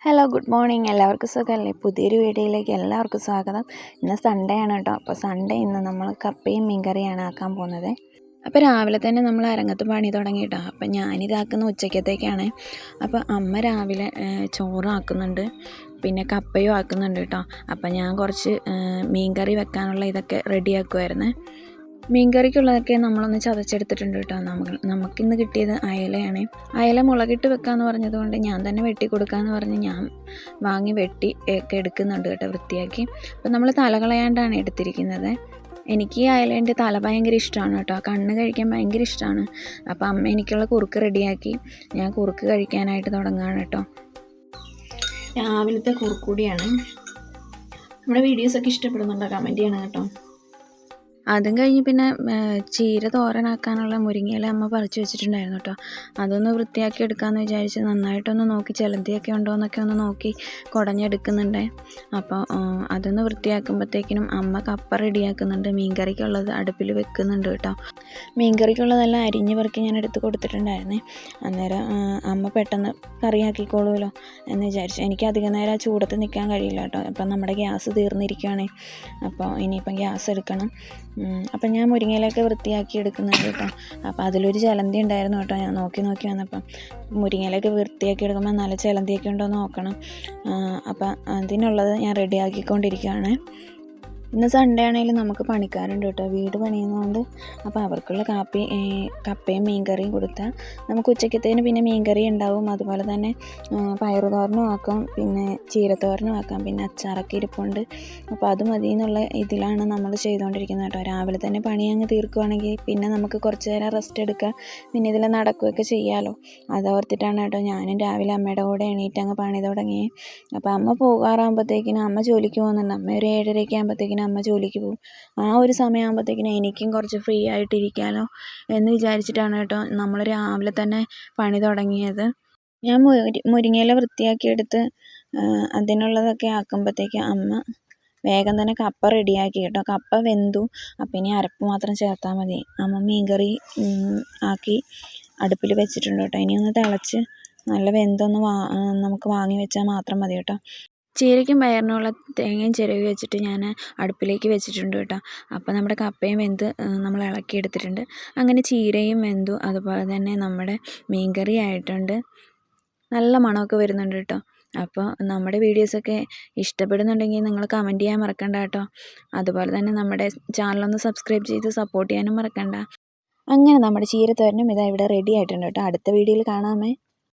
Hello good morning. എല്ലാവർക്കും സുഖമല്ലേ? പുതിയൊരു വീഡിയോയിലേക്ക് എല്ലാവർക്കും സ്വാഗതം. ഇന്ന് സൺഡേ ആണ് കേട്ടോ. അപ്പോൾ സൺഡേ ഇന്ന് നമ്മൾ കപ്പയും മീൻകറിയാണ് ആക്കാൻ പോകുന്നത്. അപ്പോൾ രാവിലെ തന്നെ നമ്മൾ അരങ്ങത്ത് പണി തുടങ്ങി കേട്ടോ. അപ്പോൾ ഞാനിതാക്കുന്ന ഉച്ചക്കത്തേക്കാണ്. അപ്പോൾ അമ്മ രാവിലെ ചോറ് ആക്കുന്നുണ്ട്, പിന്നെ കപ്പയും ആക്കുന്നുണ്ട് കേട്ടോ. അപ്പോൾ ഞാൻ കുറച്ച് മീൻകറി വെക്കാനുള്ള ഇതൊക്കെ റെഡിയാക്കുമായിരുന്നു. മീൻകറിക്കുള്ളതൊക്കെ നമ്മളൊന്ന് ചതച്ചെടുത്തിട്ടുണ്ട് കേട്ടോ. നമുക്കിന്ന് കിട്ടിയത് അയലയാണ്. അയല മുളകിട്ട് വെക്കാമെന്ന് പറഞ്ഞതുകൊണ്ട് ഞാൻ തന്നെ വെട്ടി കൊടുക്കാമെന്ന് പറഞ്ഞ് ഞാൻ വാങ്ങി വെട്ടി ഒക്കെ എടുക്കുന്നുണ്ട് കേട്ടോ, വൃത്തിയാക്കി. അപ്പം നമ്മൾ തല കളയാണ്ടാണ് എടുത്തിരിക്കുന്നത്. എനിക്ക് ഈ അയലേൻ്റെ തല ഭയങ്കര ഇഷ്ടമാണ് കേട്ടോ. കണ്ണ് കഴിക്കാൻ ഭയങ്കര ഇഷ്ടമാണ്. അപ്പം അമ്മ എനിക്കുള്ള കുറുക്ക് റെഡിയാക്കി ഞാൻ കുറുക്ക് കഴിക്കാനായിട്ട് തുടങ്ങുകയാണ് കേട്ടോ. രാവിലത്തെ കുറുക്കൂടിയാണ്. നമ്മുടെ വീഡിയോസൊക്കെ ഇഷ്ടപ്പെടുന്നുണ്ടോ? കമൻറ്റ് ചെയ്യണം കേട്ടോ. അതും കഴിഞ്ഞ് പിന്നെ ചീര തോരനാക്കാനുള്ള മുരിങ്ങയില അമ്മ പറിച്ച് വെച്ചിട്ടുണ്ടായിരുന്നു കേട്ടോ. അതൊന്ന് വൃത്തിയാക്കി എടുക്കാമെന്ന് വിചാരിച്ച് നന്നായിട്ടൊന്ന് നോക്കി ചിലന്തിയൊക്കെ ഉണ്ടോ എന്നൊക്കെ ഒന്ന് നോക്കി കുടഞ്ഞെടുക്കുന്നുണ്ട്. അപ്പോൾ അതൊന്ന് വൃത്തിയാക്കുമ്പോഴത്തേക്കിനും അമ്മ കപ്പ റെഡിയാക്കുന്നുണ്ട്. മീൻകറിക്കുള്ളത് അടുപ്പിൽ വെക്കുന്നുണ്ട് കേട്ടോ. മീൻകറിക്കുള്ളതെല്ലാം അരിഞ്ഞ് പെറുക്കി ഞാൻ എടുത്ത് കൊടുത്തിട്ടുണ്ടായിരുന്നേ. അന്നേരം അമ്മ പെട്ടെന്ന് കറിയാക്കിക്കോളുമല്ലോ എന്ന് വിചാരിച്ചു. എനിക്ക് അധികം നേരം ആ ചൂടത്ത് നിൽക്കാൻ കഴിയില്ല കേട്ടോ. അപ്പം നമ്മുടെ ഗ്യാസ് തീർന്നിരിക്കുകയാണ്. അപ്പോൾ ഇനിയിപ്പം ഗ്യാസ് എടുക്കണം. അപ്പം ഞാൻ മുരിങ്ങയിലൊക്കെ വൃത്തിയാക്കി എടുക്കുന്നുണ്ട് കേട്ടോ. അപ്പോൾ അതിലൊരു ചിലന്തി ഉണ്ടായിരുന്നു കേട്ടോ. ഞാൻ നോക്കി വന്നപ്പം മുരിങ്ങയിലൊക്കെ വൃത്തിയാക്കി എടുക്കുമ്പോൾ നല്ല ചിലന്തിയൊക്കെ ഉണ്ടോ എന്ന് നോക്കണം. അപ്പം അതിനുള്ളത് ഞാൻ റെഡിയാക്കിക്കൊണ്ടിരിക്കുകയാണ്. ഇന്ന് സൺഡേ ആണെങ്കിലും നമുക്ക് പണിക്കാരുണ്ട് കേട്ടോ, വീട് പണിയുന്നതുകൊണ്ട്. അപ്പോൾ അവർക്കുള്ള കപ്പയും മീൻകറിയും കൊടുത്താൽ നമുക്ക് ഉച്ചക്കത്തേന് പിന്നെ മീൻകറി ഉണ്ടാവും. അതുപോലെ തന്നെ പയറുതോരനും ആക്കാം, പിന്നെ ചീരത്തോരനും ആക്കാം, പിന്നെ അച്ചാറൊക്കെ ഇരിപ്പുണ്ട്. അപ്പോൾ അത് മതി എന്നുള്ള ഇതിലാണ് നമ്മൾ ചെയ്തുകൊണ്ടിരിക്കുന്നത് കേട്ടോ. രാവിലെ തന്നെ പണി അങ്ങ് തീർക്കുകയാണെങ്കിൽ പിന്നെ നമുക്ക് കുറച്ച് നേരം റെസ്റ്റ് എടുക്കാം, പിന്നെ ഇതിൽ നടക്കുകയൊക്കെ ചെയ്യാമല്ലോ. അതോർത്തിട്ടാണ് കേട്ടോ ഞാനും രാവിലെ അമ്മയുടെ കൂടെ എണീറ്റ് അങ്ങ് പണി തുടങ്ങി. അപ്പോൾ അമ്മ പോകാറാകുമ്പോഴത്തേക്കിനും അമ്മ ജോലിക്ക് പോകുന്നുണ്ട്. അമ്മ ഒരു 7:30 ആകുമ്പോഴത്തേക്കിനും അമ്മ ജോലിക്ക് പോകും. ആ ഒരു സമയമാകുമ്പോഴത്തേക്കിനും എനിക്കും കുറച്ച് ഫ്രീ ആയിട്ടിരിക്കാമല്ലോ എന്ന് വിചാരിച്ചിട്ടാണ് കേട്ടോ നമ്മൾ രാവിലെ തന്നെ പണി തുടങ്ങിയത്. ഞാൻ മുരിങ്ങയില വൃത്തിയാക്കിയെടുത്ത് അതിനുള്ളതൊക്കെ ആക്കുമ്പോഴത്തേക്ക് അമ്മ വേഗം തന്നെ കപ്പ റെഡിയാക്കി കേട്ടോ. കപ്പ വെന്തു. അപ്പം ഇനി അരപ്പ് മാത്രം ചേർത്താൽ മതി. അമ്മ മീൻകറി ആക്കി അടുപ്പിൽ വെച്ചിട്ടുണ്ട് കേട്ടോ. ഇനി ഒന്ന് തിളച്ച് നല്ല വെന്തൊന്ന് നമുക്ക് വാങ്ങി വെച്ചാൽ മാത്രം മതി കേട്ടോ. ചീരയ്ക്കും പയറിനുള്ള തേങ്ങയും ചിരവി വെച്ചിട്ട് ഞാൻ അടുപ്പിലേക്ക് വെച്ചിട്ടുണ്ട് കേട്ടോ. അപ്പോൾ നമ്മുടെ കപ്പയും വെന്ത് നമ്മൾ ഇളക്കിയെടുത്തിട്ടുണ്ട്. അങ്ങനെ ചീരയും വെന്തു. അതുപോലെ തന്നെ നമ്മുടെ മീൻകറി ആയിട്ടുണ്ട്. നല്ല മണമൊക്കെ വരുന്നുണ്ട് കേട്ടോ. അപ്പോൾ നമ്മുടെ വീഡിയോസൊക്കെ ഇഷ്ടപ്പെടുന്നുണ്ടെങ്കിൽ നിങ്ങൾ കമൻറ്റ് ചെയ്യാൻ മറക്കണ്ട കേട്ടോ. അതുപോലെ തന്നെ നമ്മുടെ ചാനലൊന്ന് സബ്സ്ക്രൈബ് ചെയ്ത് സപ്പോർട്ട് ചെയ്യാനും മറക്കണ്ട. അങ്ങനെ നമ്മുടെ ചീരത്തോരനും ഇതാ ഇവിടെ റെഡി ആയിട്ടുണ്ട് കേട്ടോ. അടുത്ത വീഡിയോയിൽ കാണാമേ.